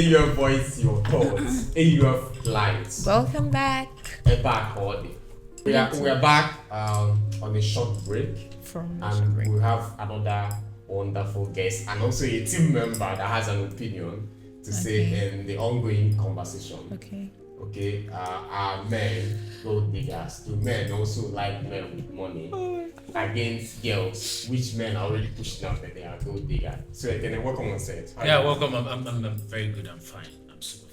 your voice, your thoughts, your lights. Welcome back Back already. We are back on a short break, from and we have another wonderful guest and also a team member that has an opinion to say in the ongoing conversation. Okay, are men gold diggers? Do men also like men with money against girls, which men are already pushing out that they are gold diggers? So again, welcome on set. Welcome. I'm very good. I'm fine. I'm super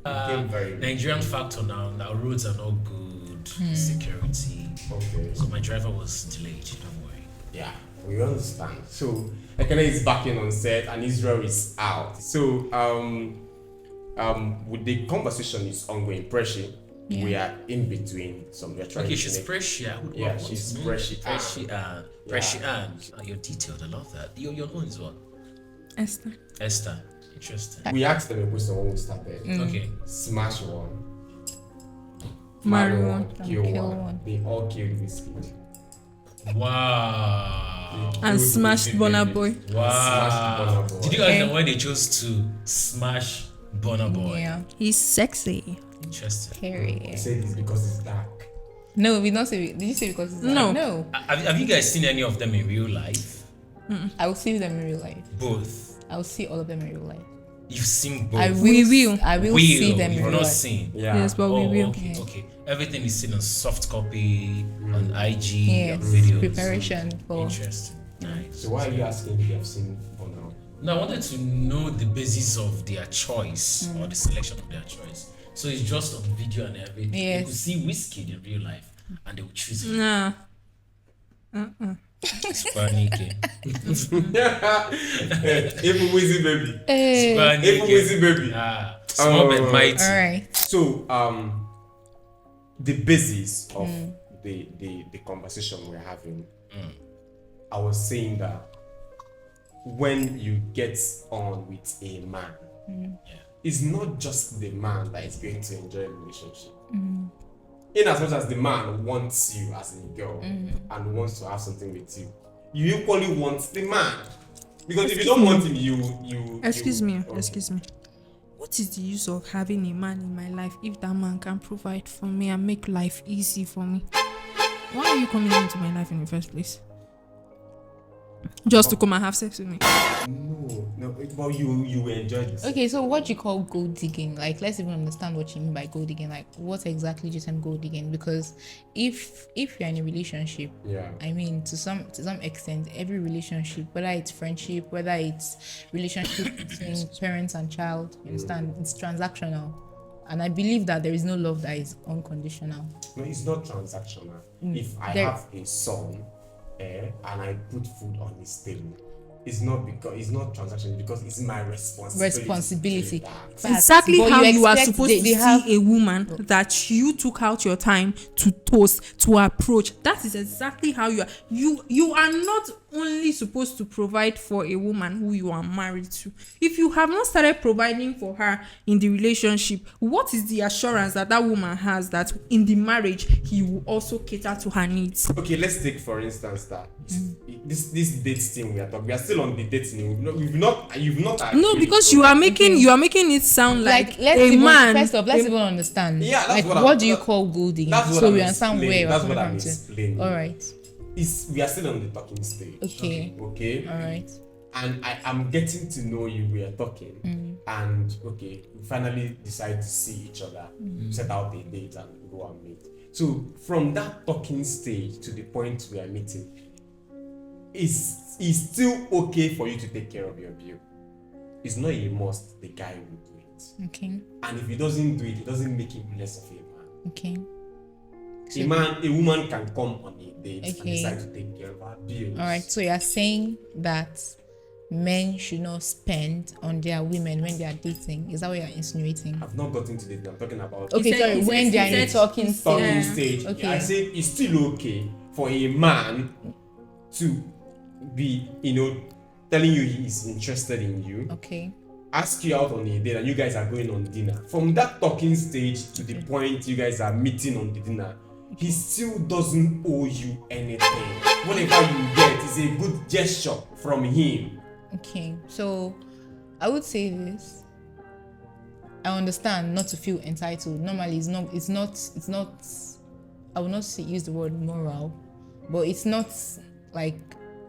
fine. Nigerian factor now. Roads are not good. Security. Okay. So my driver was delayed. Don't worry. Yeah, we understand. So Ekene is back in on set and Israel is out. So with the conversation is ongoing. Pressure. Yeah. We are in between. Some we are trying. Okay, to she's make- Pressure. Yeah, she's Pressure. Pressure and you're detailed. I love that. Your own is what? Esther. Esther. Interesting. We asked them a question when we started. Okay. Smash one. Marry one. Kill Kill one. one. They all killed Wizkid. Wow. And smashed Burna Boy. Smashed Wow. Burna Boy. Did you guys know why they chose to smash Burna Boy? Yeah, He's sexy. Interesting. They period. said it's because it's dark. No, we don't say. Did you say because it's No. No, Have you guys seen any of them in real life? I will see them in real life. Both. I will see all of them in real life. You've seen both. I will. We will. I will see them in You've real not life. seen. Yeah. Yes, but we will. Okay, Yeah. okay. Everything is seen on soft copy, on IG, Yes, on videos. preparation for. Interesting. Nice. So why are you asking if you have seen Burna? Now, I wanted to know the basis of their choice or the selection of their choice. So it's just on video and everything. You Yes. could see Wizkid in real life and they will choose it. Nah. Super Nike. Even Wizzy baby. Super Even Wizzy Nike. baby. Small but mighty. All right. So the basis of the conversation we're having, I was saying that when you get on with a man, it's not just the man that is going to enjoy a relationship. In as much as the man wants you as a girl and wants to have something with you, you equally want the man. Because if you don't want him, you Excuse me. okay. Excuse me. What is the use of having a man in my life if that man can provide for me and make life easy for me? Why are you coming into my life in the first place? Just to come and have sex with me? No, but you will enjoy this. Okay, so what do you call gold digging? Like, let's even understand what you mean by gold digging. Like, what exactly do you mean gold digging? Because if you're in a relationship, Yeah. I mean, to some extent, every relationship, whether it's friendship, whether it's relationship between parents and child, you understand, it's transactional. And I believe that there is no love that is unconditional. No, it's not transactional. If I There- have a son, and I put food on his table, it's not transactional because it's my responsibility. Facts. Exactly But how you are expect supposed they to see have- a woman that you took out your time to toast, to approach. That is exactly how you are. You are not only supposed to provide for a woman who you are married to. If you have not started providing for her in the relationship, what is the assurance that that woman has that in the marriage he will also cater to her needs? Okay, let's take for instance that this date thing we are talking. We are still on the dating. You've not. No, because you are making it sound like let's a even, man. first off, let's even understand. Yeah, that's like, what what I'm- do you call gold digging? that's what So I'm we understand where explaining. you're That's coming what from I'm to. explaining. All right. We are still on the talking stage. Okay. Okay. All right. And I'm getting to know you. We are talking, and okay, we finally decide to see each other, set out a date, and go and meet. So from that talking stage to the point we are meeting, it's still okay for you to take care of your bill. It's not a must. The guy will do it, Okay. and if he doesn't do it, it doesn't make him less of a man. Okay. A woman can come on a date and Okay. decide to take care of her bills. All right. So you're saying that men should not spend on their women when they are dating. Is that what you're insinuating? I've not gotten to the. I'm talking about Okay, said- sorry. he When said- they are he in the said- talking talking stage. stage. Okay. I say it's still okay for a man to be, telling you he is interested in you, Okay. ask you out on a date, and you guys are going on dinner. From that talking stage to the point you guys are meeting on the dinner, he still doesn't owe you anything. Whatever you get is a good gesture from him. Okay. So I would say this. I understand not to feel entitled. Normally, it's not. I will not use the word moral, but it's not like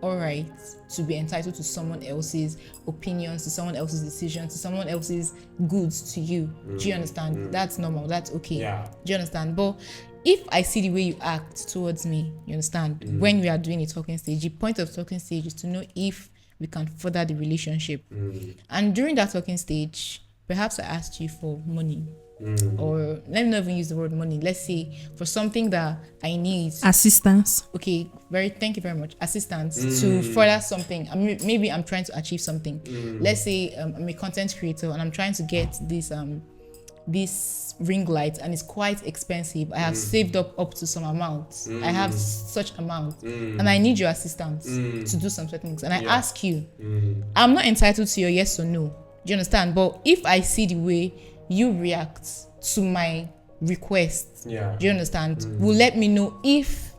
all right to be entitled to someone else's opinions, to someone else's decisions, to someone else's goods to you. Do you understand? That's normal. That's okay. Yeah. Do you understand? But if I see the way you act towards me, you understand, when we are doing a talking stage, the point of talking stage is to know if we can further the relationship. And during that talking stage, perhaps I asked you for money. Or let me not even use the word money. Let's say for something that I need. Assistance. Okay, thank you very much. Assistance to further something. Maybe I'm trying to achieve something. Let's say I'm a content creator and I'm trying to get this ring light and it's quite expensive. I have saved up to some amount. I have such amount and I need your assistance to do some certain things. And I ask you, I'm not entitled to your yes or no. Do you understand? But if I see the way you react to my request, do you understand? Will let me know if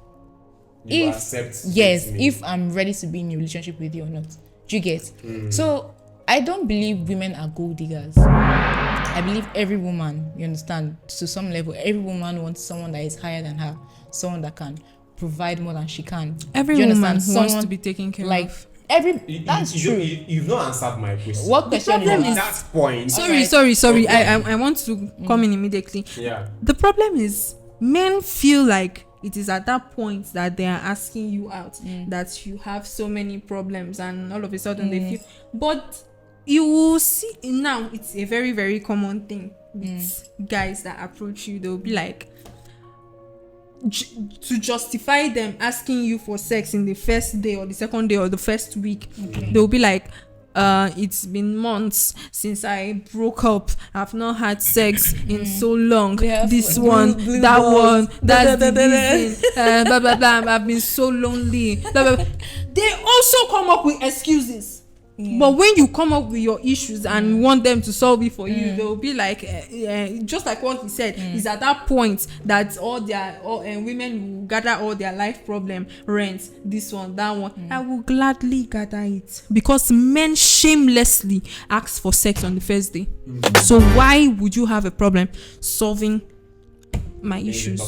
accept if I'm ready to be in a relationship with you or not. Do you get? So I don't believe women are gold diggers. I believe every woman, you understand, to some level, every woman wants someone that is higher than her, someone that can provide more than she can. Every woman wants to be taken care of. That's true. You've not answered my question. What question At is that point? Sorry. Okay. I want to come in immediately. Yeah. The problem is men feel like it is at that point that they are asking you out, that you have so many problems, and all of a sudden they feel. But you will see now, it's a very, very common thing with guys that approach you. They'll be like, to justify them asking you for sex in the first day or the second day or the first week, they'll be like, it's been months since I broke up. I've not had sex in so long. This one, that one, that's the reason. Blah blah blah. I've been so lonely. Blah, blah, blah. They also come up with excuses. But when you come up with your issues and want them to solve it for you, they'll be like, just like what he said, is at that point that all women will gather all their life problem, rent, this one, that one. I will gladly gather it because men shamelessly ask for sex on the first day. So why would you have a problem solving my issues?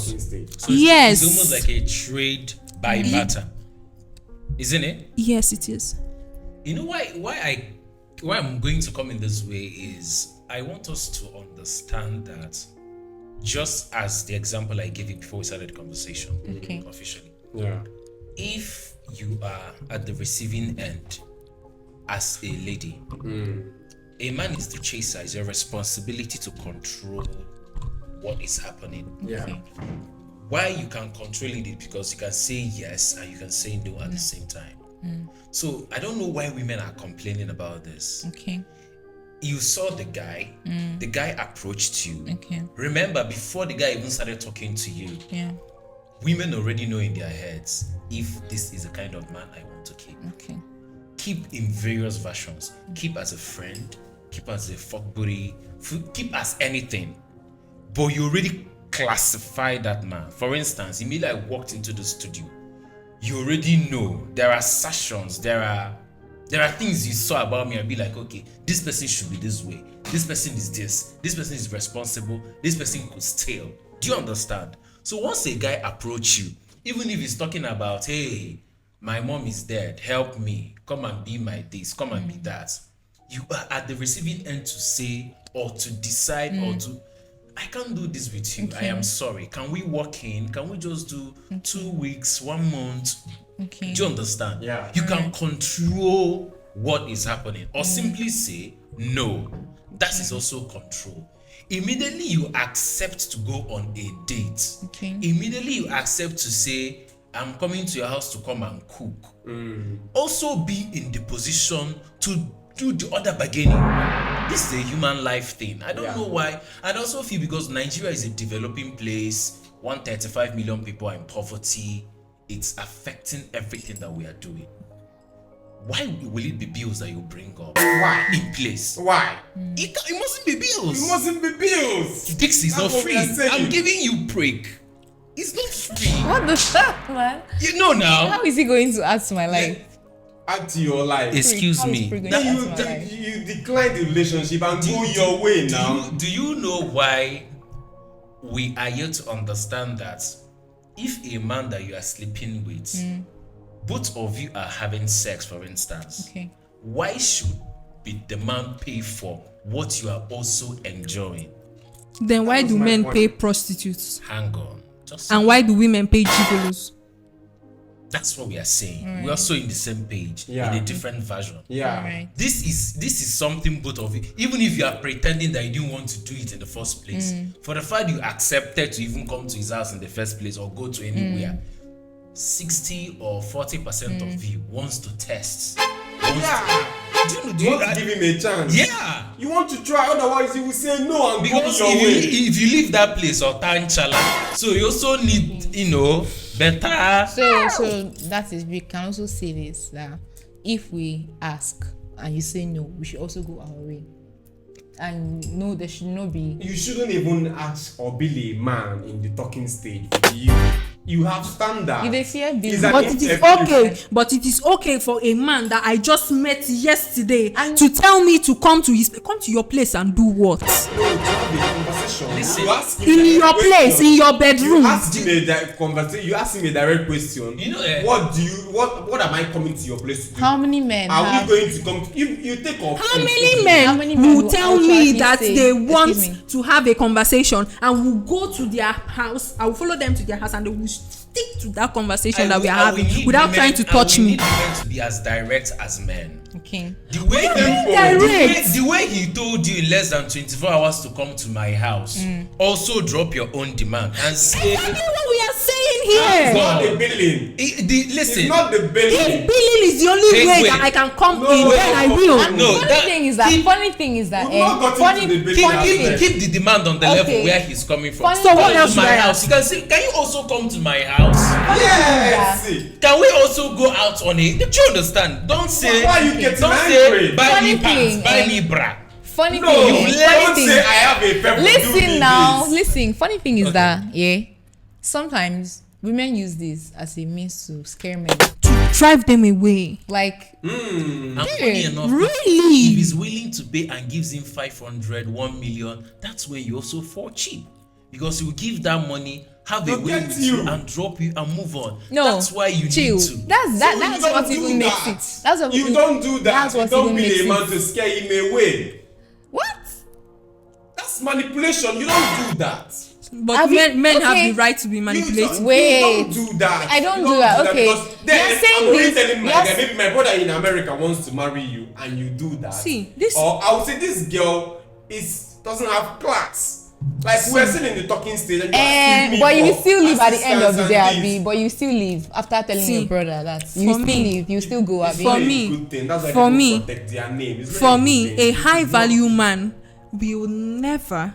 So yes, it's almost like a trade by barter, isn't it? Yes, it is. You know why I'm going to come in this way is I want us to understand that, just as the example I gave you before we started the conversation officially. Yeah. If you are at the receiving end as a lady, a man is the chaser. It's your responsibility to control what is happening. Yeah. Why you can control it because you can say yes and you can say no at the same time. So I don't know why women are complaining about this. Okay. You saw the guy approached you. Okay. Remember, before the guy even started talking to you, women already know in their heads if this is the kind of man I want to keep. Okay. Keep in various versions. Keep as a friend, keep as a fuck buddy, keep as anything. But you already classify that man. For instance, immediately I walked into the studio, you already know there are sessions, there are things you saw about me and be like, okay, this person should be this way, this person is this person is responsible, this person could steal. Do you understand? So once a guy approach you, even if he's talking about, hey, my mom is dead, help me, come and be my this, come and be that, you are at the receiving end to say or to decide or to, I can't do this with you. I am sorry. Can we walk in? Can we just do 2 weeks, 1 month? Okay. Do you understand? Yeah. You can control what is happening or simply say no. That is also control. Immediately you accept to go on a date. Okay. Immediately you accept to say, I'm coming to your house to come and cook. Also be in the position to do the other bargaining. This is a human life thing. I don't know why. I also feel because Nigeria is a developing place, 135 million people are in poverty, it's affecting everything that we are doing. Why will it be bills that you bring up? Why? In place. Why? It mustn't be bills. It mustn't be bills. This is not That's what free. we are saying. I'm giving you break. It's not free. What the fuck, man? You know now. How is he going to add to my life? add to your life. Excuse How is me. free going Then to you, add to my life? you decline the relationship and go your way now. Do you know why we are yet to understand that if a man that you are sleeping with, both of you are having sex, for instance, Okay. why should be the man pay for what you are also enjoying? Then why was do my men point. pay prostitutes? Hang on. Just And why do women pay gigolos? that's what we are saying. We're also in the same page Yeah. in a different version. Yeah. Alright. This is something both of you, even if you are pretending that you didn't want to do it in the first place, for the fact you accepted to even come to his house in the first place or go to anywhere, 60 or 40% of you wants to test. Yeah. Do You you want to give him a chance. yeah. You want to try, otherwise you will say no and Because go your way. if you leave that place or time chala, so you also need, better. So that is, we can also say this, that if we ask and you say no, we should also go our way. And no, there should not be. You shouldn't even ask or be a man in the talking stage. You have standards. If they fear being, Is an But it is interview. okay. But it is okay for a man that I just met yesterday And- to tell me to come to your place and do what? No, to have a conversation. Listen. You ask him In direct your place, question. in your bedroom. You ask him a conversation. You ask him a direct question. You know, What am I coming to your place to do? how many men Are have? we going to come? You take off. How many men How many men will will tell me outrightly that say, they "Excuse want me." to have a conversation and will go to their house? I will follow them to their house and they will stick to that conversation that we are having without trying to touch me. We need women to be as direct as men. Okay. The way, direct? the way he told you in less than 24 hours to come to my house, also drop your own demand and say, Exactly what we are saying It's here. not the billing. listen. It's not the billing. If billing is the only Hey, way wait. that I can come No, in, wait, then I no, will. no. Funny that- thing is that. keep- Funny thing is that. We've not gotten funny, to the billing Keep, funny aspect. thing. keep the demand on the level Okay. where he's coming from. Funny So what Come else to should my I house. ask? You can say, can you also come to my house? Yes. Can we also go out on a? Do you understand? Don't say. Why are you getting Don't angry? say buy Funny me pants, thing, buy me bra. Funny No, thing. you Funny don't thing. say I have a pepper. do Listen me now. this. Listen. Funny thing is Okay. that sometimes women use this as a means to scare men. To drive them away. Like And funny enough, if Really? he's willing to pay and gives him 500, 1 million, that's when you also fall cheap. Because he will give that money, have a way Forget with you you. and drop you and move on. no. That's why you chill. need to. That's So you that's don't what do even makes that. it. That's what You don't do that. That's You what don't even be makes a man it. to scare him away. What? That's manipulation. You don't do that. But Have you- men have okay. the right to be manipulated. Wait. You don't do that. I don't You do that, okay. because then You're saying I'm already this- telling my yes. guy, maybe my brother in America wants to marry you and you do that. See, this- Or I would say this girl doesn't have class. Like we're still in the talking stage and you're asking me But you will for still leave at the end of the day, assistance and Abi. this. But you still leave after telling See, your brother that you for still me- leave. You still go, It's Abi. not For a me- good thing. That's why for people me- protect their name. It's not For a good me, thing. a It's high not- value man will never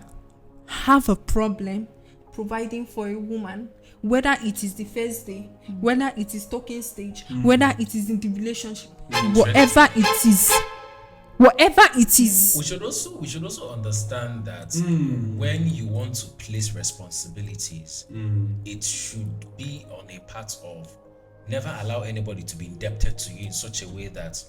have a problem providing for a woman, whether it is the first day, whether it is talking stage, whether it is in the relationship, whatever it is. Whatever it is. We should also understand that when you want to place responsibilities, it should be on a part of never allow anybody to be indebted to you in such a way that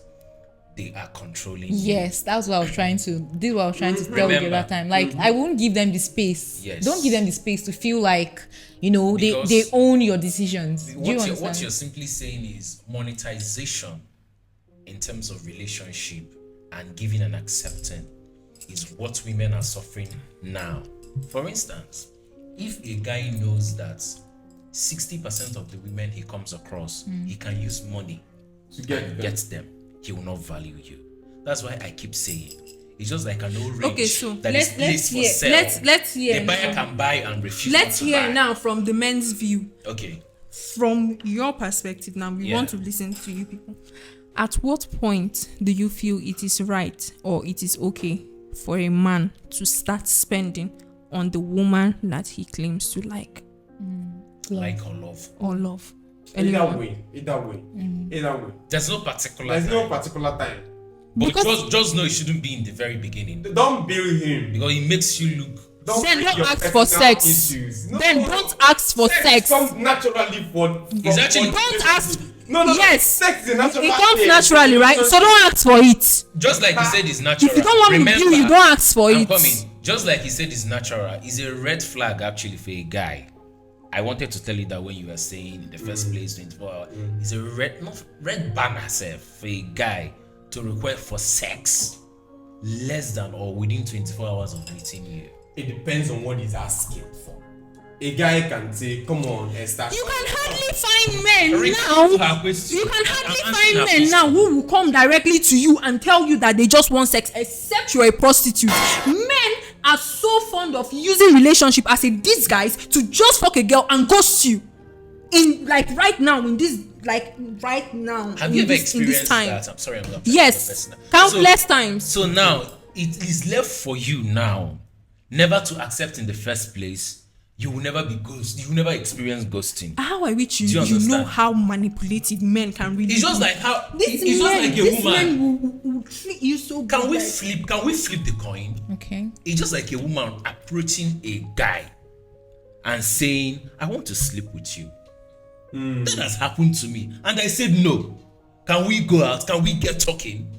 they are controlling you. Yes, that's what I was trying to. This is what I was trying to tell you the Remember. other time. Like I won't give them the space. Yes. Don't give them the space to feel like Because they own your decisions. Do you What understand? you're simply saying is monetization in terms of relationship and giving and accepting is what women are suffering now. For instance, if a guy knows that 60% of the women he comes across, he can use money To get and them. get them, he will not value you. That's why I keep saying it's just like an old range Okay, so that is placed for hear. sale. Let's hear. The buyer now. can buy and refuse. Let's not to hear buy. now from the men's view. Okay. From your perspective now, we Yeah. want to listen to you people. At what point do you feel it is right or it is okay for a man to start spending on the woman that he claims to like Like or love. or love? Either Anyone? way. Either way. There's no particular There's no time. particular time. But Because- just know it shouldn't be in the very beginning Don't bill him. because it makes you look Don't Then bring don't your ask for personal sex. issues. No, Then don't ask for sex. comes naturally for It's actually- Don't ask. No. Yes. Sex is a natural It comes thing. naturally, right? So don't ask for it. Just like he said, it's natural. If you don't want to Remember, do, you don't ask for I'm it. coming. Just like he said, it's natural. It's a red flag actually for a guy. I wanted to tell you that when you were saying in the first place 24 hours, it's a red banner self for a guy to request for sex less than or within 24 hours of meeting you. It depends on what he's asking for. A guy can say, "Come on, Esther." You can hardly find men Her now. question. You can hardly I'm find answering her men now who will come directly to you and tell you that they just want sex, except you're a prostitute. Men are so fond of using relationship as a disguise to just fuck a girl and ghost you. In like right now, in this like right now. Have in you ever this, in this experienced time. that? I'm sorry, I'm not. Yes, countless times. So now it is left for you now, never to accept in the first place. You will never be ghost. You will never experience ghosting. How I wish Do you you know understand? how manipulative men can really It's just be. like how. This It's just men, like a this woman. men will treat you so Can good, we like- flip? Can we flip the coin? Okay. It's just like a woman approaching a guy and saying, "I want to sleep with you." That has happened to me, and I said no. Can we go out? Can we get talking?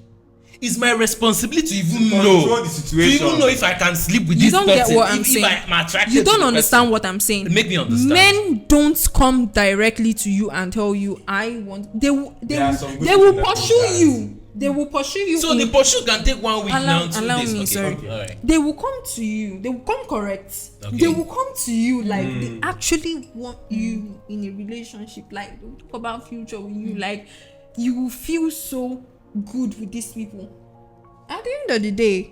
It's my responsibility to even control know, the situation. to even know if I can sleep with You this don't person. get what I'm if saying. I'm attracted You to don't the understand person. what I'm saying. Make me understand. Men don't come directly to you and tell you I want. They will. They There are will. some good They will people that pursue do that. you. They will pursue you. So the pursuit can take 1 week Allow- now, 2 allow days. me, Okay, sorry. okay, all right. They will come to you. They will come correct. Okay. They will come to you like they actually want you in a relationship. Like they'll talk about future with you. Like you will feel so good with these people. At the end of the day,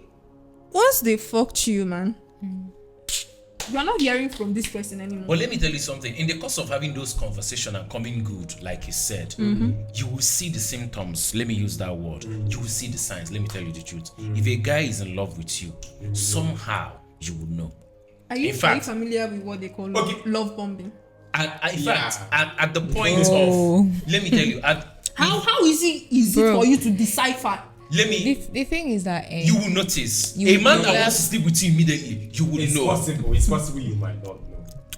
once they fucked you, man, you are not hearing from this person anymore. But let me tell you something. In the course of having those conversations and coming good, like he said, you will see the symptoms. Let me use that word. You will see the signs. Let me tell you the truth. If a guy is in love with you, somehow you will know. Are you, in fact- familiar with what they call Okay. love bombing? In Yeah. fact, at the point Bro. of, let me tell you, How easy is it Bro. for you to decipher? let me, The thing is that you will notice. You A will man know. that wants to sleep with you immediately, you will It's know. possible. It's possible you might not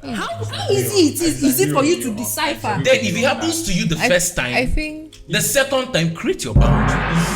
know. How easy is it for you to decipher? Then if it happens to you the first time, I think the second time, create your boundaries.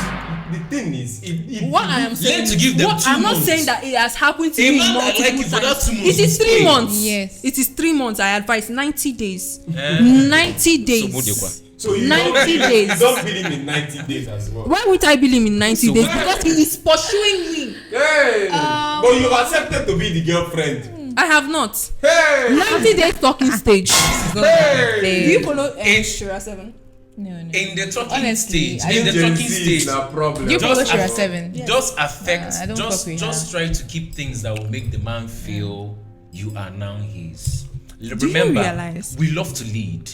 The thing is, if What I am saying, to give them what, 2 I'm not months. saying that it has happened to A me man that multiple like you for that times. 2 months It is 3 stay. months. Yes. It is 3 months. I advise 90 days. 90 So, days. so you 90 don't, days. You don't believe in 90 days as well. Why would I believe in 90 So days? why- Because he is pursuing me. Hey, but you accepted to be the girlfriend. I have not. Hey, 90 days talking stage. hey. Do you follow It's- Shura 7? no. In the talking Honestly, stage, I in the don't- Gen talking Z stage, is a problem. You follow Just Shura as- 7. just affect, I don't just fuck with just her. try to keep things that will make the man feel you are now his. you Remember, realize? we love to lead.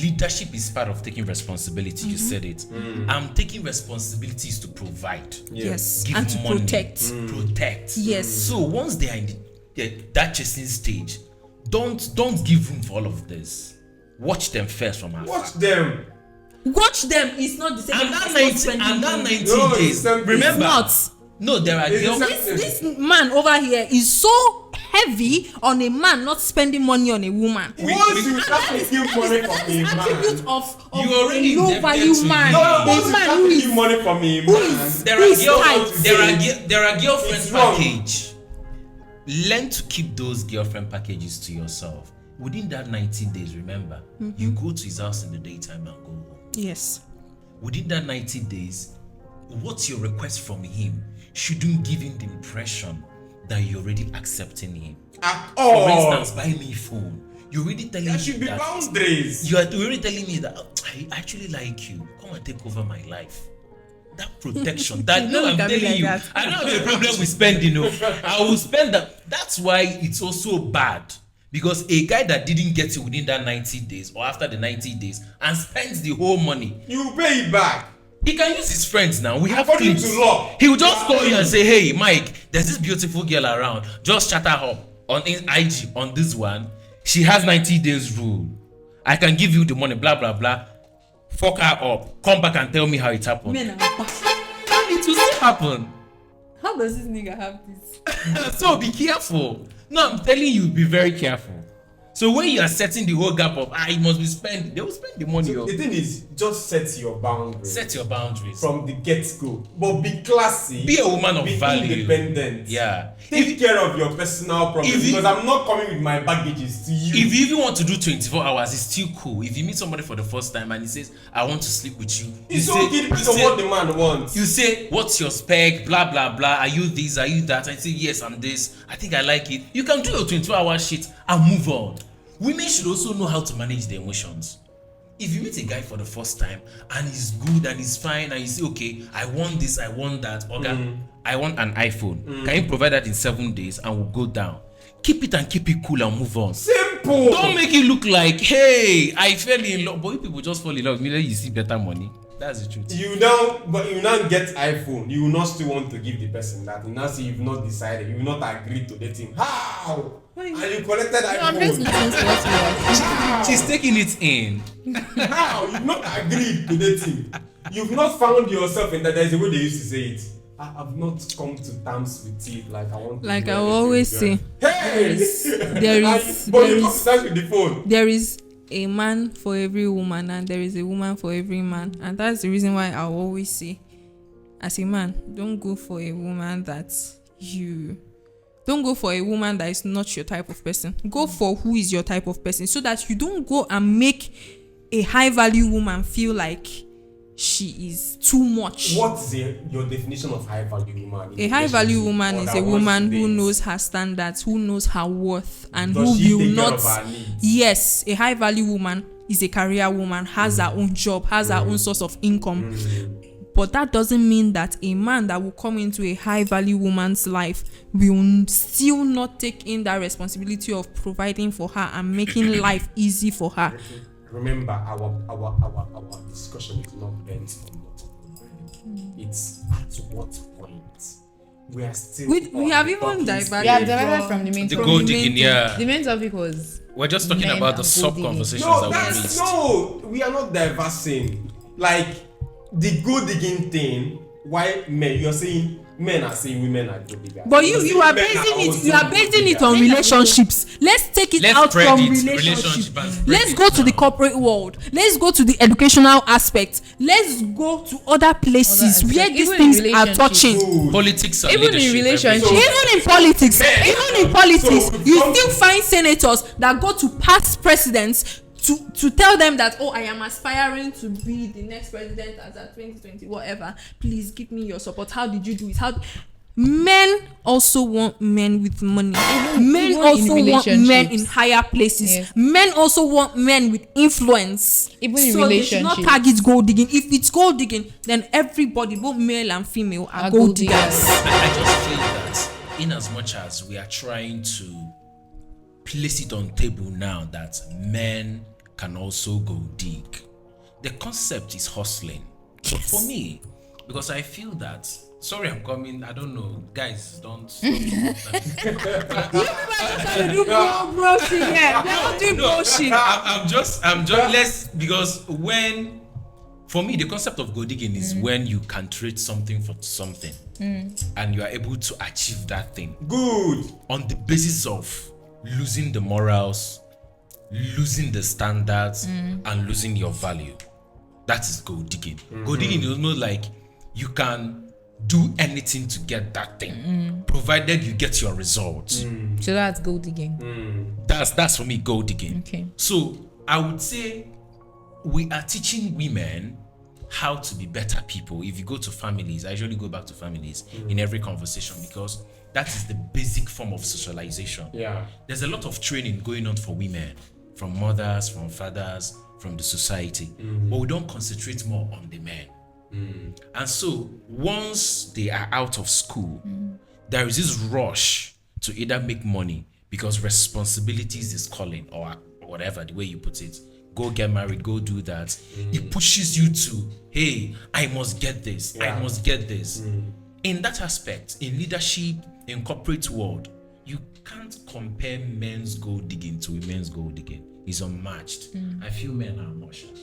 Leadership is part of taking responsibility. You said it. I'm taking responsibilities to provide, Yes. give And to money, protect. protect. Yes. So once they are in that chasing stage, don't give room for all of this. Watch them first from afar. Watch them. Watch them is not the same. And as that not 90, spending and that money. 90 No, it's days. something- Remember, It's not. no, there are It's girls. something- This man over here is so heavy on a man not spending money on a woman. Once you start taking money from a Attribute man, of You already a low indebted value to man. you. no, A once you man start who taking is money from a who man, is- There Who are is girl, tight? there are girlfriend It's wrong. package. Learn to keep those girlfriend packages to yourself. Within that 90 days, remember, you go to his house in the daytime and go home. Yes. Within that 90 days, what's your request from him shouldn't give him the impression that you're already accepting him. at For all, instance, buy me a phone. You're already telling there me should be that boundaries. you're already telling me that I actually like you. Come and take over my life. That protection. That no, Don't I'm look at me telling like you. that. I don't have a problem with spending. I will spend that. That's why it's also bad. Because a guy that didn't get it within that 90 days or after the 90 days and spends the whole money, You pay it back. he can use his friends now. We have According clips. to law. He will just call you and say, "Hey, Mike, there's this beautiful girl around. Just chat her up on IG on this one. She has 90 days rule. I can give you the money, blah, blah, blah. Fuck her up. Come back and tell me how it happened." Men are bad. And it will still happen. How does this nigga have this? So be careful. No, I'm telling you, be very careful. So when you are setting the whole gap of it must be spent, they will spend the money. So the thing is, just set your boundaries. Set your boundaries. From the get-go. But be classy. Be a woman of be value. Independent. Yeah. Take care of your personal problems because I'm not coming with my baggages to you. If you even want to do 24 hours, it's still cool. If you meet somebody for the first time and he says, I want to sleep with you. It's okay, depends on what the man wants. You say, what's your spec? Blah, blah, blah. Are you this? Are you that? I say, yes, I'm this. I think I like it. You can do your 24-hour shit and move on. Women should also know how to manage their emotions. If you meet a guy for the first time and he's good and he's fine and you say, okay, I want this, I want that. Okay, I want an iPhone. Can you provide that in 7 days and we'll go down? Keep it and keep it cool and move on. Simple. Don't make it look like, hey, I fell in love. But you people just fall in love immediately you see better money. That's the truth. You now get iPhone. You will not still want to give the person that. You now see you've not decided. You will not agree to dating. How? And you collected iPhone. No, I'm just listening to what you are. She's taking it in. How? You've not agreed to dating. You've not found yourself in that. There's a way they used to say it. I've not come to terms with it. Like I want. Like I always say. Hey. But you come to terms with the phone. There is a man for every woman and there is a woman for every man, and that's the reason why I always say, as a man, don't go for a woman that is not your type of person. Go for who is your type of person, so that you don't go and make a high value woman feel like she is too much. What's your definition of high value woman? A high value woman is a woman who knows her standards, who knows her worth, and Does she who will take care not. of her needs? Yes, a high value woman is a career woman, has her own job, has her own source of income. But that doesn't mean that a man that will come into a high value woman's life will still not take in that responsibility of providing for her and making life easy for her. Remember, our discussion is not bent on what. It's at what point we are still. We have even diverted. We have diverted from the main The topic. gold digging, yeah. The main topic was We're just talking men about the and sub gold digging. conversations No, that we missed. we are not diversing. Like the gold digging thing. Why men? You're saying men are saying women are gold diggers. But You're you saying are men basing it. also You are gold basing it diggers. on relationships. Let's take it Let's out spread from it, relationship. relationship and spread Let's it go to now. the corporate world. Let's go to the educational aspect. Let's go to other places Other where aspect. these Even things in are relationships. touching. Good. Politics and Even in leadership, relationship. everything. Even in politics, Men. even in politics, So, you some- still find senators that go to past presidents to tell them that, oh, I am aspiring to be the next president as at 2020, whatever. Please give me your support. How did you do it? Men also want men with money. Men even also in want men relationships. in higher places. Yes. Men also want men with influence. Even in so they should not relationships. target gold digging. If it's gold digging, then everybody, both male and female, are Are gold gold diggers. diggers. I just feel that in as much as we are trying to place it on table now that men can also go dig, the concept is hustling. But for me, because I feel that, sorry I'm coming, I don't know, guys, don't I'm just less, because when, for me, the concept of gold digging is when you can trade something for something and you are able to achieve that thing Good. on the basis of losing the morals, losing the standards, and losing your value. That is gold digging. Gold digging is not like you can do anything to get that thing, provided you get your results. So that's gold digging. That's for me gold digging. Okay. So I would say we are teaching women how to be better people. If you go to families, I usually go back to families in every conversation because that is the basic form of socialization. Yeah. There's a lot of training going on for women, from mothers, from fathers, from the society, but we don't concentrate more on the men. And so once they are out of school, there is this rush to either make money because responsibilities is calling, or whatever the way you put it. Go get married, go do that. It pushes you to, hey, I must get this, I must get this. In that aspect, in leadership, in corporate world, you can't compare men's gold digging to women's gold digging. It's unmatched. I feel men are emotional.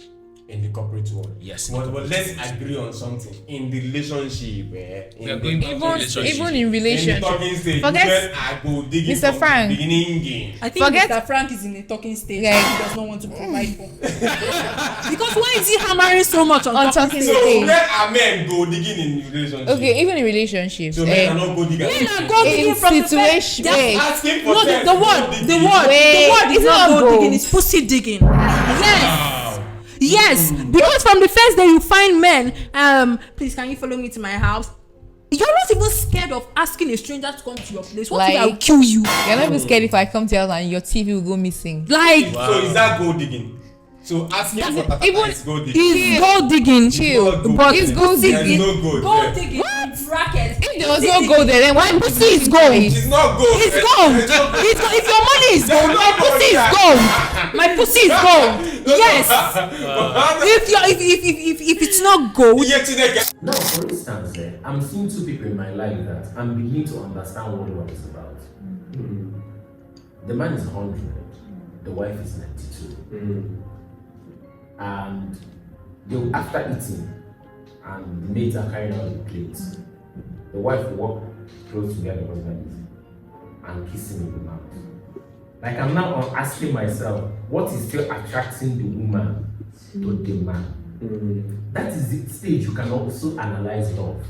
in the corporate world. Yes. But let's agree on something. In the relationship, We are going back to relationship. Even in in the relationship. talking stage, Forget- when I go digging Mr. from Frank. the beginning game. I think Forget- Mr. Frank is in a talking stage. Yeah. He does not want to provide for. Because why is he hammering so much on, On talking talking stage? So stage. where are men go digging in relationship? Okay, even in relationships. So men cannot go digging. Men are go digging in from the situation. first- Wait. Asking for No, sex, the go word digging. Wait, is it's not not gold gold. digging, it's pussy digging. Yes. Wow. Yes, because from the first day you find men, please can you follow me to my house? You're not even scared of asking a stranger to come to your place. What if Like- I'll kill you? You're not even scared if I come to your house and your TV will go missing. Like, Wow. So is that gold digging? So asking for tata even- is gold digging. he's gold digging. Chill. not gold But digging. it's gold There's digging. no gold. Gold there. digging. Bracket. If there was no gold there, then why pussy is gold? It's not gold. It's gold. It's gold. If your money is gold, my pussy is gold. My pussy is gold. Yes. If it's not gold, Now, for instance, I'm seeing two people in my life that I'm beginning to understand what love is about. The man is 100, the wife is 92. And they, after eating, and the maids are carrying out the plates, the wife will walk close to where the husband is and kiss him in the mouth. Like I'm now asking myself, what is still attracting the woman to the man? That is the stage you can also analyze love.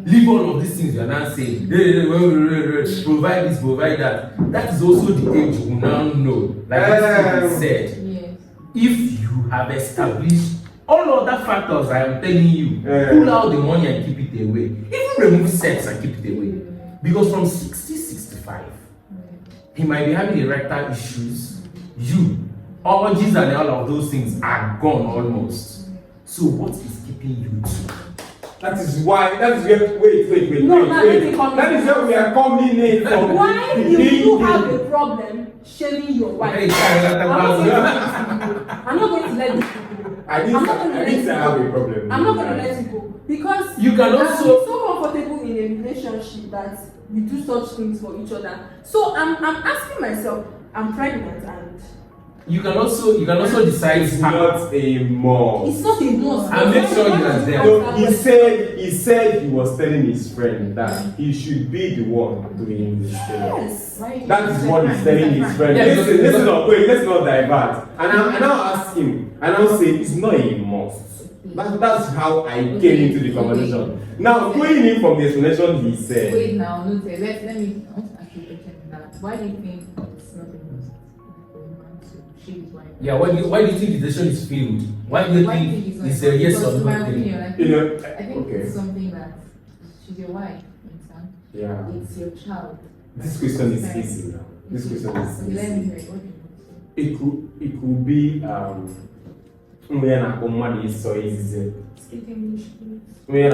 Leave all of these things you are now saying, provide this, provide that. That is also the age you now know. Like this said, if you have established all other factors I am telling you, pull out the money and keep it away. Even remove sex and keep it away. Because from 60-65, he might be having erectile issues. Orgies and all of those things are gone almost. So what is keeping you to? That is why. That is where. Wait. No, now let me come That in. is where we are coming in from. Why do you have a problem shaming your wife? Hey, Kyle, I'm not going to let this go. I didn't say I have a problem. I'm not going to let it go because You can I'm also- so comfortable in a relationship that we do such things for each other. So I'm asking myself, I'm pregnant and You can also decide It's not a must. it's not a must. I'll make sure you are there. No, he said he was telling his friend that he should be the one doing this thing. Yes. That is what he's telling his friend. Yeah, Let's not divert. And I now ask him, and I'll say it's not a must. That's how I came into the conversation. Now, going in from the explanation he said, Wait now, no, let me I want to ask you a question on that. Why do you think it's not a must for a man to shave his wife? Yeah, why do you think the decision is failed? Why do you think it's a yes or Because my no thing? opinion, I think, you know, I think okay, it's something that she's your wife, you understand? yeah. It's your child. This question is easy now. This question is Okay, let me easy. hear it. What do you want to say? It could be mgbe na-akpọ mmadụ ịsọ izizi. Speak English, please. Mgbe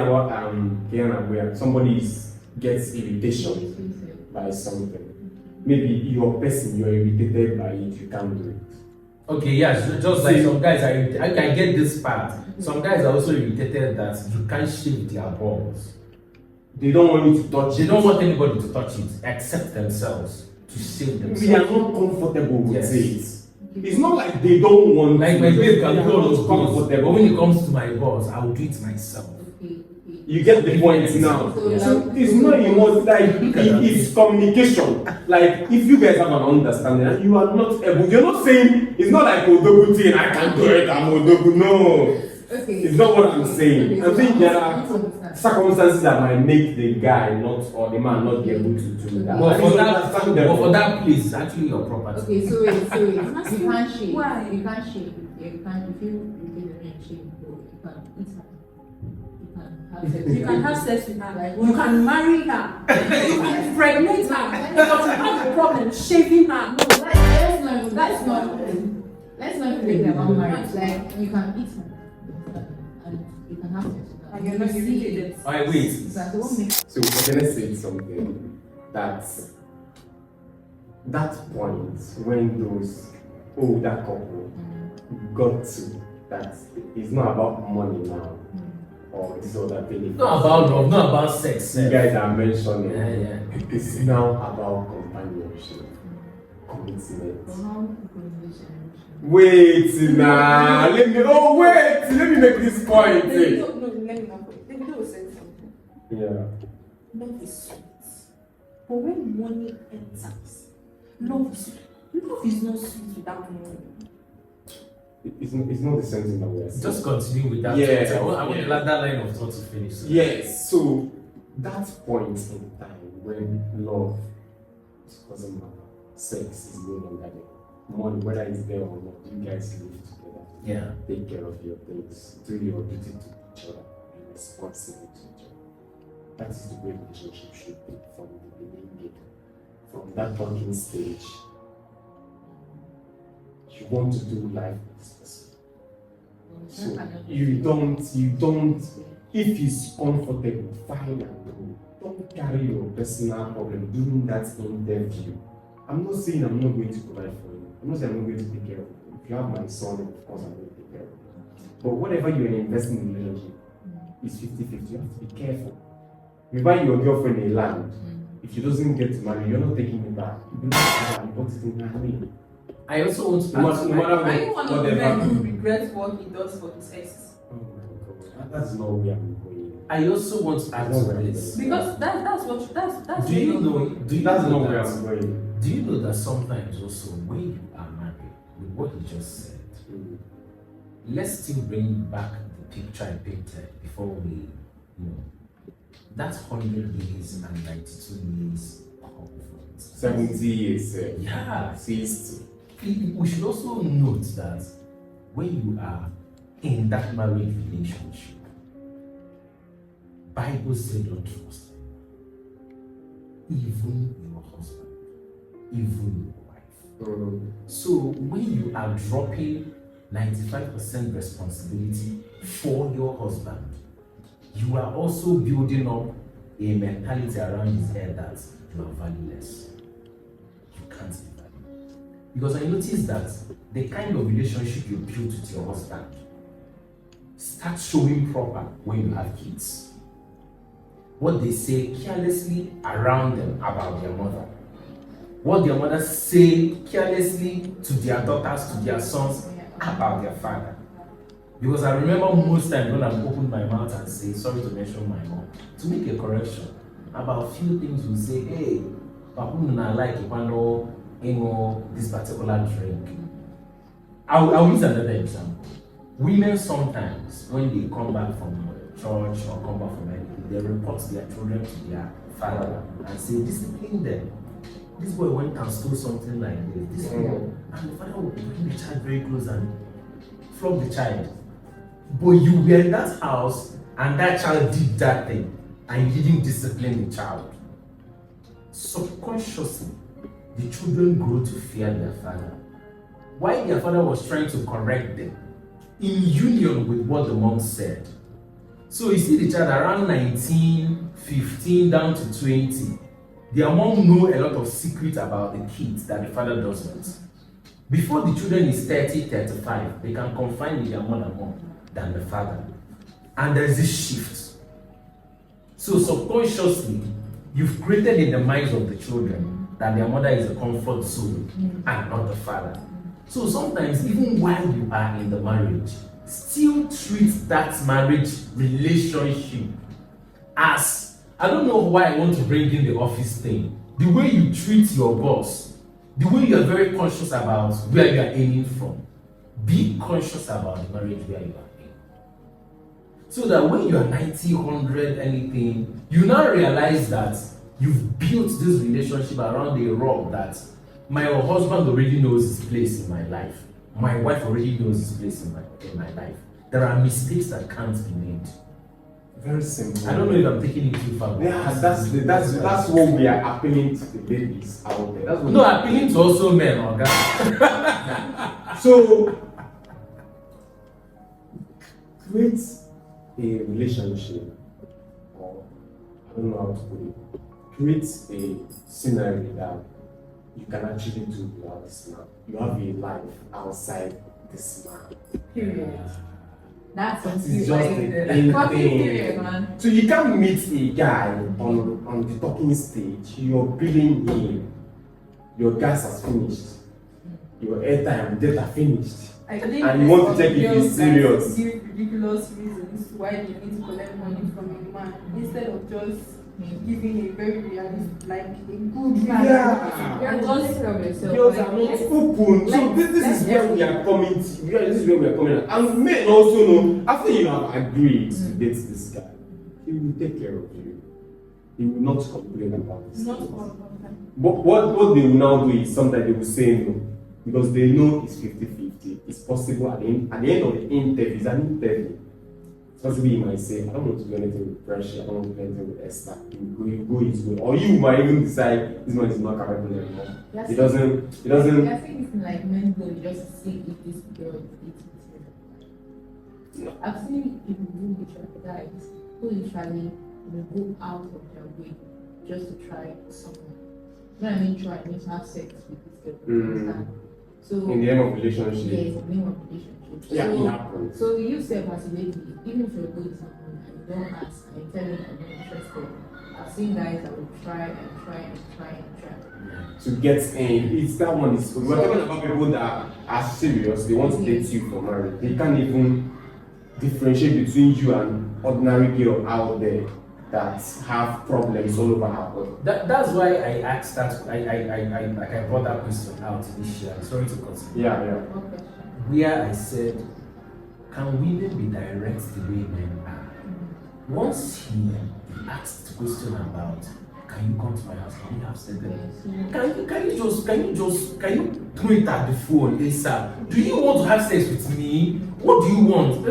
na-akpọ somebody gets irritation Please, please. by something. Maybe your person, you're irritated by it, you can't do it. Okay, yes, just like some guys are, I can get this part. Some guys are also irritated that you can't shave their balls. They don't want you to touch They it. don't want anybody to touch it except themselves to shave We are themselves. not comfortable with Yes. it. It's not like they don't want Like to. my babe can They do are all not those things, but comfortable. when it comes to my balls, I will do it myself. Okay. You get the point now. So it's not emotion, like it's communication. Like if you guys have an understanding and you are not able, you're not saying it's not like Odogu thing, I can't do it, I'm Odogu. No. Okay. It's not what I'm saying. Okay, I'm saying there I are want to understand. circumstances that might make the guy not or the man not be able to do that. But And for it's that, understandable. but for that place, it's actually your property. Okay, so wait. You can't shave. Why? You can't shave. You can't, if you get a man shave, you can eat her. You can have sex. You can have sex with her. You can marry her. You can impregnate her. But you have a problem shaving her. No, that's not really about marriage. Like, you can eat her. And you can have sex with her. And you're not irritated. Alright, wait. Exactly. What makes So can I say something that point when those older couple got to that it's not about money now or this other thing. Not about love, not about sex. You guys are mentioning Yeah. it's now about companionship. commitment. How people in this generation. Wait now, let me make this point. No, let me not put. Davido was saying something. Yeah. Love is sweet. But when money enters, love is not sweet without money. It's not the same thing that we are saying. Just continue with that. Yeah. thought. I want to let that line of thought to finish. Yes, so that point in time when love doesn't matter, sex is no longer there. Money, whether it's there or not, you guys live together. Yeah. Take care of your things, do your duty to each other, be responsible to each other. That is the way relationship should be from the beginning. From that talking stage, you want to do life with this person. So you don't, if it's comfortable, fine and good. Don't carry your personal problem during that interview. I'm not saying I'm not going to provide for you. I'm not saying I'm not going to take care of you. If you have my son, of course I'm going to take care of you. But whatever you're investing in a relationship is 50-50. You have to be careful. You buy your girlfriend a land. If she doesn't get married, you're not taking it back. You bought it in her name. I also want to No matter Are you one of the whatever. men who regrets what he does for his ex? Oh my God, that's not where I'm going. I also want to add to this. Because that's Do you know? That's not where I'm going. Do you know that sometimes also when you are married, with what you just said, let's still bring back the picture I painted before we, that's 100 years and 92 years comfort. 70 years. Yeah. 60. We should also note that when you are in that marriage relationship, Bible said don't trust them. Even your husband, even your wife. So when you are dropping 95% responsibility for your husband, you are also building up a mentality around his head that you are valueless. You can't be valued. Because I noticed that the kind of relationship you build with your husband starts showing proper when you have kids. What they say carelessly around them about their mother. What their mothers say carelessly to their daughters, to their sons about their father. Because I remember most times when I open my mouth and say, sorry to mention my mom, to make a correction about a few things, we say, hey, Papa, I like this particular drink. I'll use another example. Women sometimes, when they come back from church or come back from anything, they report their children to their father and say, discipline them. This boy went and stole something like this. And the father will bring the child very close and flog the child. But you were in that house and that child did that thing and you didn't discipline the child. Subconsciously, the children grow to fear their father. While their father was trying to correct them, in union with what the mom said. So you see the child around 19, 15 down to 20, their mom know a lot of secrets about the kids that the father doesn't. Before the children is 30, 35, they can confide in their mother more than the father. And there's this shift. So subconsciously, you've created in the minds of the children that their mother is a comfort zone and not the father. So sometimes, even while you are in the marriage, still treat that marriage relationship as, I don't know why I want to bring in the office thing, the way you treat your boss, the way you are very conscious about where you are aiming from. Be conscious about the marriage where you are aiming. So that when you are 90, 100, anything, you now realize that you've built this relationship around a rock that my husband already knows his place in my life. My wife already knows his place in my life. There are mistakes that can't be made. Very simple. I don't know if I'm taking it too far. Yeah, that's what we are appealing to the ladies out there. That's what No, appealing to also men, okay? So create a relationship, or I don't know how to put it. Create a scenario that you can actually do without this man. You have a life outside this man. Period. That's That what is you just like. the Fucking thing. period, man. So you can't meet a guy on the talking stage, you're billing him. your gas has finished, your airtime, data finished, I think and you want to check if girls he's serious. that give ridiculous reasons why they need to collect money from a man instead of just giving a very realistic, like a good reason. Yeah. You're just of yourself. Girls like, are not let's- open. So like, this let's is where we are coming to. This is where we are coming at. And men also know, after you have agreed to date this guy, he will take care of you. He will not complain about this. Not all of them. But what they will now do is sometimes they will say no. Because they know it's 50-50. It's possible at the end of the interview, it's an interview. Possibly he might say, I don't want to do anything with Pressure, I don't want to do anything with Esther. You go his way. Or you might even decide this man is not capable anymore. Yes. He doesn't You're saying it's like men go just to see if this girl is dating serious. No. I've seen people who literally guys who literally will go out of their way just to try someone. When I mean try, I mean to have sex with this girl. Understand? So in the name of relationship. yes, in the name of relationship. Yeah, so, it happens. so you self as a lady, even if you're good someone and you don't ask and you tell them I'm not interested, I've seen guys that will try and try and try and try. To get in, it's that one is we're talking about people that are serious, they want to date you for marriage. They can't even differentiate between you and ordinary girl out there that have problems all over her body. That's why I asked that. I brought that question out initially. Sorry to continue. Yeah. One question. Where I said, can women be direct the way men are? Once he asked the question about, can you come to my house? Can we have sex? Can you throw it at the phone, ASAP? Do you want to have sex with me? What do you want?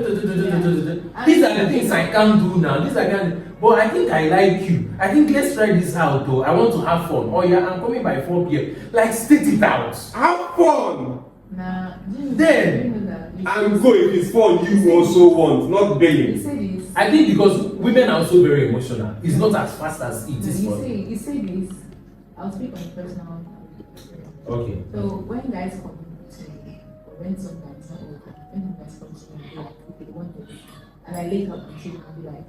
These are the things I can't do now. These I can't. But I think I like you. I think let's try this out though. I want to have fun. Oh yeah, I'm coming by 4 p.m. Like state it out. Have fun! Nah, Then, you know that. And go if it's fun you also want, not You begging. say this. I think because women are also very emotional. It's not as fast as it is for. You say this. I'll speak on personal experience. Okay. So when guys come to me, or when some guys not all the time, when guys come to me, they're like, okay, they want this, and I lay out and treat and be like,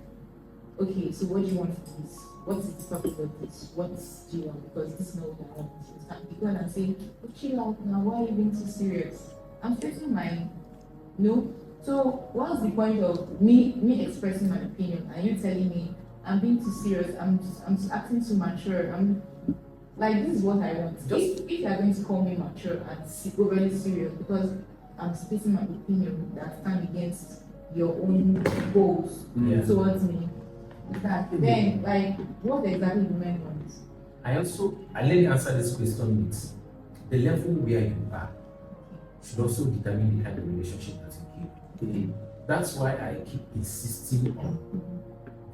okay, so what do you want from this? What's the purpose of this? What do you want? Because this is not what I want. You go and say, oh, chill out now. Why are you being so serious? I'm stating my no. So what's the point of me expressing my opinion and you telling me I'm being too serious? I'm acting too mature. I'm like, this is what I want. If you are going to call me mature and overly serious because I'm stating my opinion that stand against your own goals towards me, then like what exactly do men want? I let me answer this question with the level where you are should also determine the kind of relationship that you keep. That's why I keep insisting on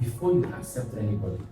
before you accept anybody,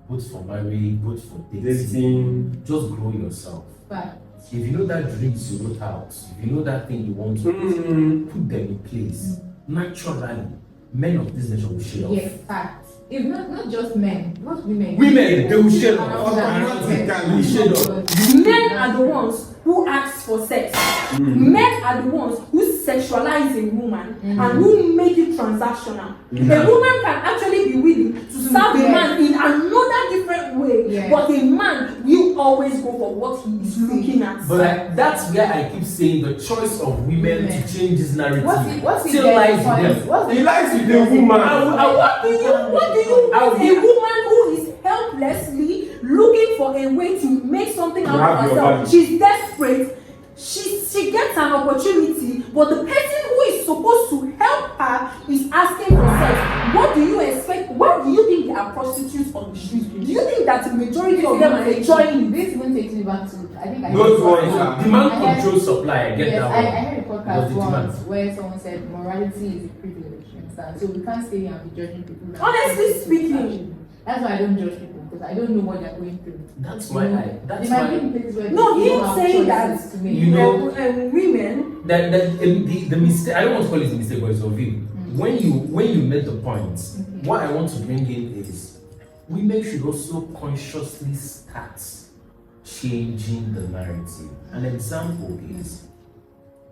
both for marriage, both for dating, just grow yourself. But If you know that dreams you wrote out, if you know that thing you want to put them in place, naturally, men of this nation will share off. yes, fact. If not just men, not women. Women, they will share Around off. that. Automatically. Shade off. Men are the ones who ask for sex. Men are the ones who sexualize a woman and who make it transactional. A woman can actually be willing to serve a man in another different way, Yeah. but a man will always go for what he is looking at. But that's where I keep saying the choice of women to change this narrative What's the still lies with them. What's He lies with the woman. What do you want? A woman who is helplessly looking for a way to make something out Grab of your herself. body. She's desperate. She gets an opportunity, but the person who is supposed to help her is asking for sex. What do you expect? Why do you think there are prostitutes on the street? Do you think that the majority of them are enjoying it? This even takes me back to I think I Those heard- ones are- Demand I heard- control supply, I get Yes, that I one. heard a What's podcast the once demand? where someone said morality is a privilege. You understand? So we can't stay here and be judging people. Honestly speaking. That's why I don't judge people because I don't know what they're going through. That's You why know, that's they might why be in places where No, they him don't have saying choices that to make. you know women. the mistake, I don't want to call it a mistake, but it's of you. When you made the point, what I want to bring in is women should also consciously start changing the narrative. An example is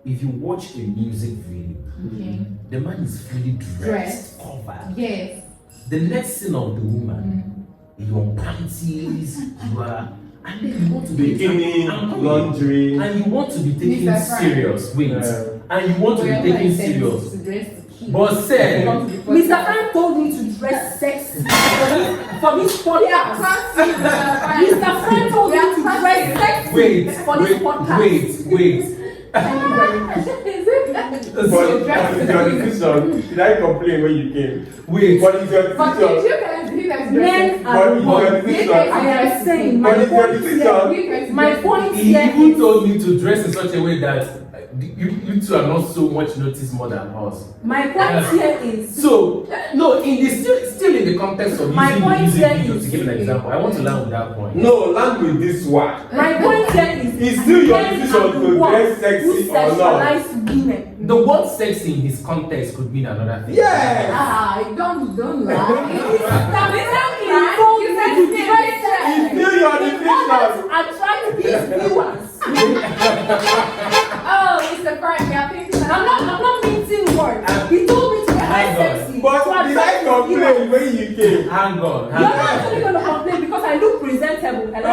if you watch a music video, Okay. the man is fully dressed, covered. Yes. The next scene of the woman, you're on panties, you are, And then you want to be Bikini, laundry. and you want to be taken Mr. Fry. serious. Wait. Yeah. And you want to be taken serious. But said, Mr. Frank told me to dress sexy for this podcast. Mr. Frank told me to dress sexy for this podcast. wait. Thank you very much. But it's your decision. Did I complain when you came? Wait. But it's your But did decision. you guys do that? Men But are it's your wrong. decision. I am saying But my it's your point decision. here. My point He here even is told me to dress in such a way that you two are not so much noticed more than us. my point here is So, no, in the still in the context of My using the point music here video is- to give an example, I want to land with that point. No, land with this one. my point here is It's still your men decision are to the ones dress sexy who or not. sexualize women. The word sexy in his context could mean another thing. Yes. Don't lie. He told me to dress It's sexy still your in order decision. to attract his viewers. Oh, Mr. Frank, I think I'm not mincing words. He told me to dress Hang on. sexy. But to did I attract his viewers. complain when you came? Hang on. You're not actually going to complain because I look presentable. Hello?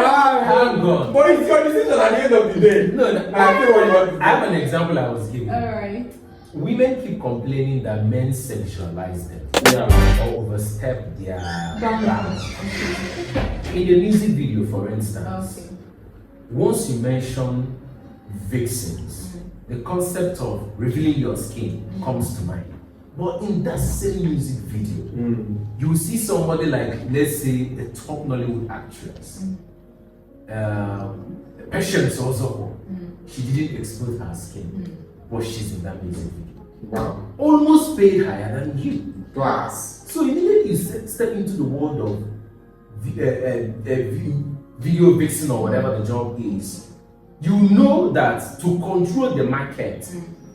Hang on. But it's your decision at the end of the day. No, I say what you want to I have an example I was giving. Alright. Women keep complaining that men sexualize them Yeah. or overstep their bounds. In the music video, for instance, Okay. once you mention vixens, the concept of revealing your skin comes to mind. But in that same music video, you will see somebody like, let's say, a top Nollywood actress, Patience Ozobo. She didn't expose her skin, but she's in that music video. Wow. Almost paid higher than you. Class. So immediately you step into the world of video vixen or whatever the job is, you know that to control the market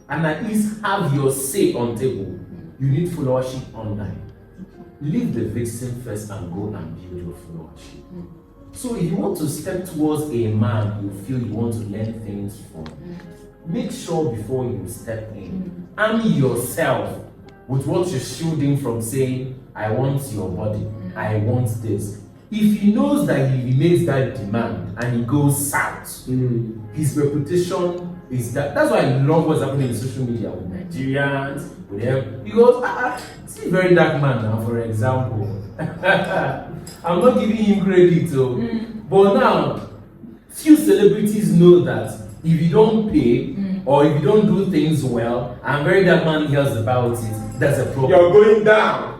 and at least have your say on table, you need followership online. Leave the vixen first and go and build your followership. So if you want to step towards a man you feel you want to learn things from, make sure before you step in, arm yourself with what you're shielding from saying, I want your body, I want this. If he knows that he makes that demand and he goes south, his reputation is that. That's why I love what's happening in social media with Nigerians, with them. Because, see, very dark man now, for example. I'm not giving him credit, but now, few celebrities know that if you don't pay or if you don't do things well, and very dark man hears about it, that's a problem. You're going down.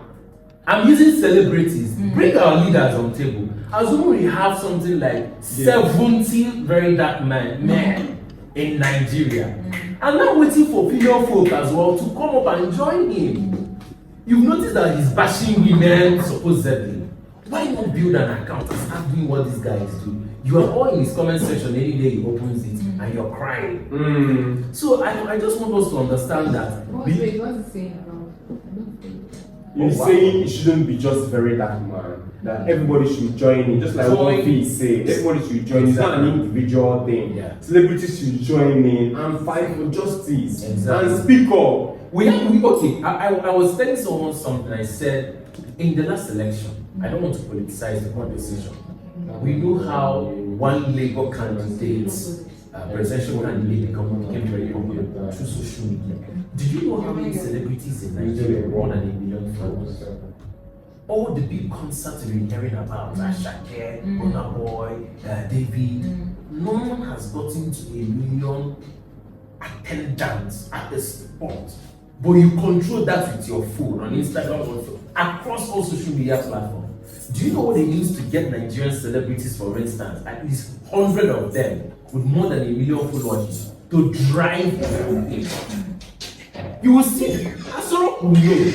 I'm using celebrities. Bring our leaders on table. Assume we have something like 70 very dark men in Nigeria. I'm not waiting for female folk as well to come up and join him. You've noticed that he's bashing women supposedly. Why not build an account and start doing what these guys do? You are all in his comment section any day he opens it and you're crying. So I just want us to understand that. What's it saying about? I don't think. You're saying it shouldn't be just very dark man. That everybody should join in, just like what Fee is saying. Everybody should join in. It's not an individual thing. Yeah. Celebrities should join in and fight for justice Exactly. and speak up. Okay, I was telling someone something. I said, in the last election, I don't want to politicize the conversation. We know how one Labour candidate's presidential candidate became very popular through social media. Do you know how many celebrities in Nigeria have more than 1 million followers? All the big concerts we've been hearing about, Ashake, Burna Boy, David, no one has gotten to 1 million attendance at the spot. But you control that with your phone on Instagram or across all social media platforms. Do you know what it means to get Nigerian celebrities, for instance, at least 100 of them with more than 1 million followers to drive their own page? You will see, Asoro will know.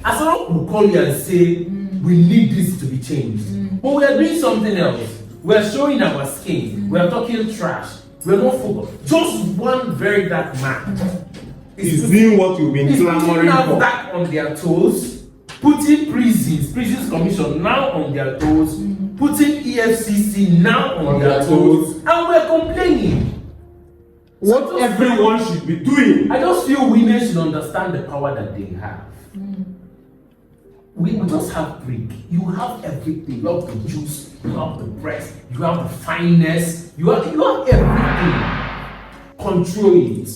Asoro will call you and say, we need this to be changed. But we are doing something else. We are showing our skin. We are talking trash. We are not focused. Just one very dark man He's doing what you've been is clamoring putting for. back on their toes, putting prisons commission now on their toes, putting EFCC now on their toes, and we're complaining. What everyone should be doing. I just feel women should understand the power that they have. we just have freak. You have everything. You have the juice, you have the breast, you have the fineness, you have everything. Control it.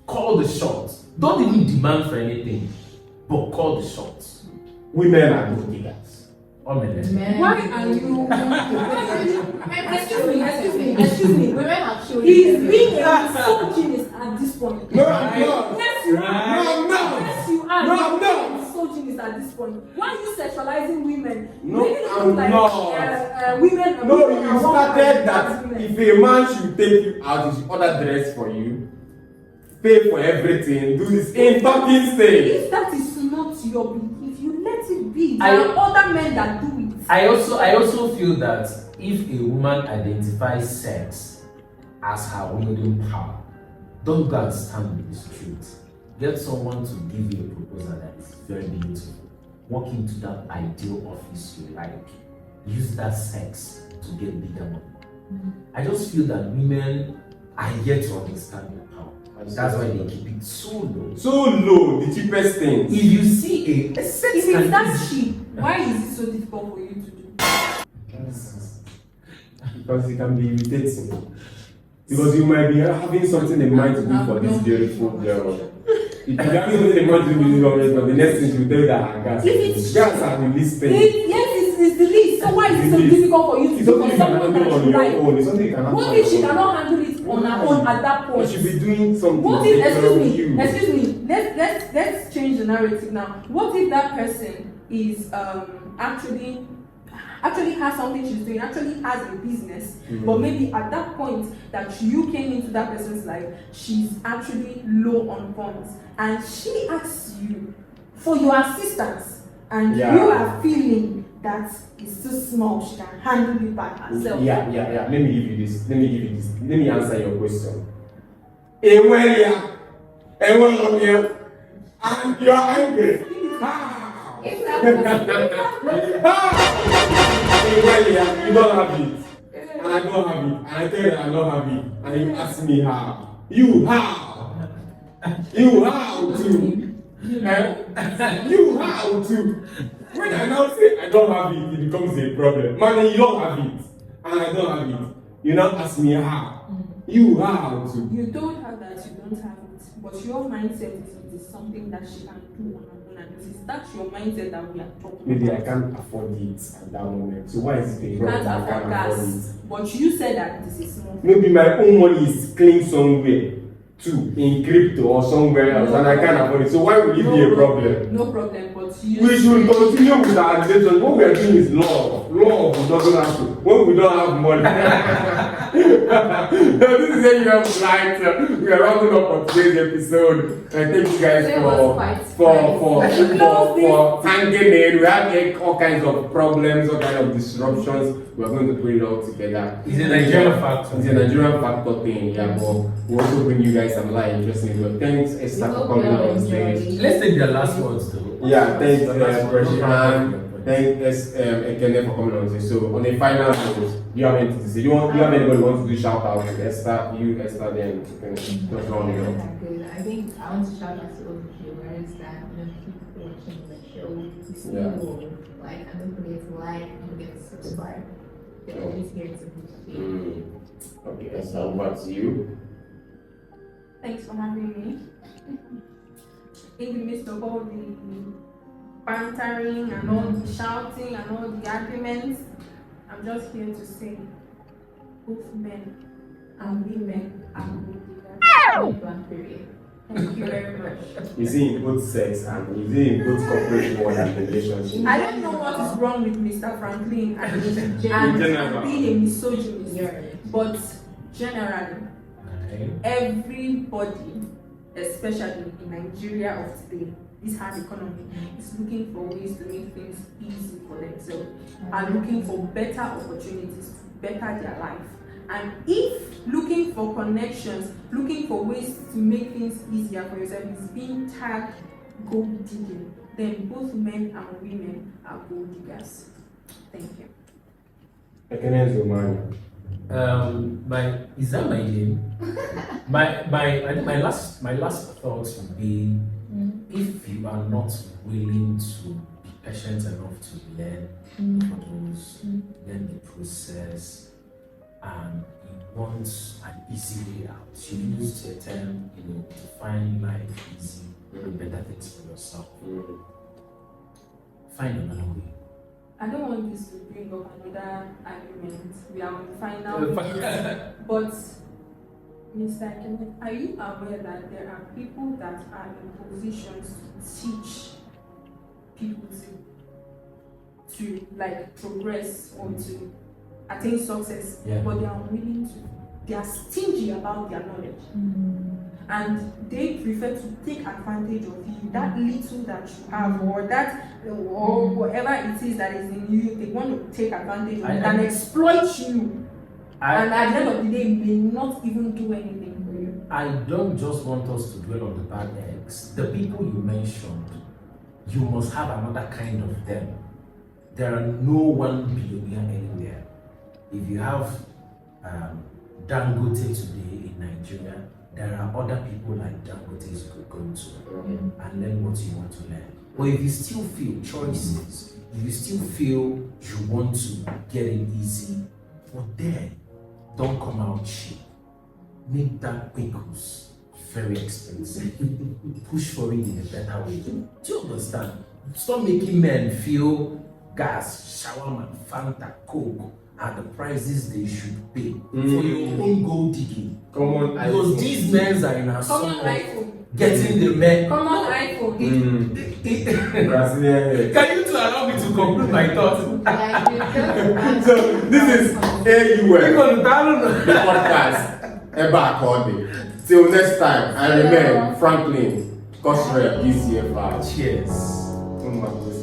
Call the shots. Don't even demand for anything, but call the shots. Women are gold diggers. All men. Why are you? Excuse me. Women have shown He's being a misogynist at this point. No, I'm not. Yes, you are. No, I'm not. Yes, you are. No, I'm not. You're misogynist at this point. Why are you sexualizing women? No, Making it I'm look like, not. women. No, women you are started one that women. if a man should take you out, he should order dress for you, pay for everything, do this in talking stage. If that is not your belief, you let it be. There I- are other men that do it. I also feel that if a woman identifies sex as her wielding power, don't go and stand in the street. Get someone to give you a proposal that is very beautiful. Walk into that ideal office you like. Use that sex to get bigger money. I just feel that women are yet to understand their power. And that's why they keep it so low. So low, the cheapest things. If you see a sex If it's that can cheap, why is it so difficult for you to do? Because it can be irritating. Because you might be having something in mind to do for this beautiful girl. If you have something in mind to do with this girl, but the next thing she will tell you that her gas. If it's Gas are the least thing. Yes, it's the least. So why is it so It's difficult for you to It's do something for you can someone that handle on you your like? own. It's something you can handle What on if she your own. cannot handle it on her own at that You point? should be doing something. What if, to take care of you. excuse me, let's change the narrative now. What if that person is actually has something she's doing, actually has a business, but maybe at that point that you came into that person's life, she's actually low on funds, and she asks you for your assistance, and Yeah. you are feeling that it's too small, she can handle it by herself. Yeah. Let me give you this. Let me answer your question. Ewelia, and you are angry. How? Ewelia, you don't have it, and I don't have it, and I tell you that I don't have it, and you ask me how. You how? You how to? You how to? When I now say I don't have it, it becomes a problem. Man, you don't have it, and I don't have it. You now ask me how. You how to? You told her that you don't have it, but your mindset is it is something that she can do on her own, and it is that your mindset that we are talking Maybe I about. can't afford it at that moment. So why is it a You problem? can't I afford can't gas, afford it. but you said that this is small. Maybe my own money is clean somewhere too, in crypto or somewhere else, and I can't afford it. So why would it be a problem? No problem, but you. We should continue with our relationship. What we are doing is love. Love doesn't have to. When we don't have money. This is when you have light. We are rounding up on today's episode. Thank you guys It was quite for hanging in. We had all kinds of problems, all kinds of disruptions. We are going to put it all together. It's a Nigerian factor. It's a Nigerian factor thing, yeah. But we also bring you guys some light interesting. But thanks, Esther, for coming on stage. Let's take the last words though. Yeah, thanks, President. thanks, Ekene for coming on stage. So on a final note, do you have anything to say? Do you have anybody who wants to do shout out with Esther? You, Esther, then just round it up. Good. I think I want to shout out to all the viewers that keep watching the show. It's Yeah. new. Like, and don't forget to like, don't forget to subscribe. They're always here to boost you. Okay, Esther, over to you. Thanks for having me. In the midst of all the bantering and all the shouting and all the arguments, I'm just here to say both men and women are good. One period. Thank you very much. You see in both sex and you see in both corporate world and relationship. I don't know what is wrong with Mr. Franklin and general. being a misogynist, Yeah. but generally, Okay. everybody, especially in Nigeria of today, this hard economy, is looking for ways to make things easy for themselves, are looking for better opportunities to better their life. And if looking for connections, looking for ways to make things easier for yourself is being tagged gold digging, then both men and women are gold diggers. Thank you. Ekene is Romania. Is that my name? I think my last thought would be, if you are not willing to patient enough to learn models, learn the process, and you want an easy way out. You use the term, to find life easy, better things for yourself. Find another way. I don't want this to bring up another argument. We are on the final phase. But, Mr. Kenneth, are you aware that there are people that are in positions to teach people to like progress or to attain success, but they are unwilling to? They are stingy about their knowledge. And they prefer to take advantage of you, that little that you have, or that, or whatever it is that is in you. They want to take advantage of it and exploit you. And at the end of the day, may not even do anything for you. I don't just want us to dwell on the bad eggs. The people you mentioned, you must have another kind of them. There are no one billionaire anywhere. If you have Dangote today in Nigeria, there are other people like Dangote you could go to and learn what you want to learn. But if you still feel choices, if you still feel you want to get it easy, but then don't come out cheap. Make that pickles very expensive. Push for it in a better way. Do you understand? Stop making men feel gas, shawarma, Fanta, Coke are the prices they should pay for your own gold digging. Come on, because these men are in our Come on, summer iPhone. getting the men. Come on, iPhone. Brazilian. Can you two allow me to conclude my thoughts? So this is AUM podcast. Eba Akode. Till next time, I remain Franklin Kosre, ECFR. Cheers. Oh my God.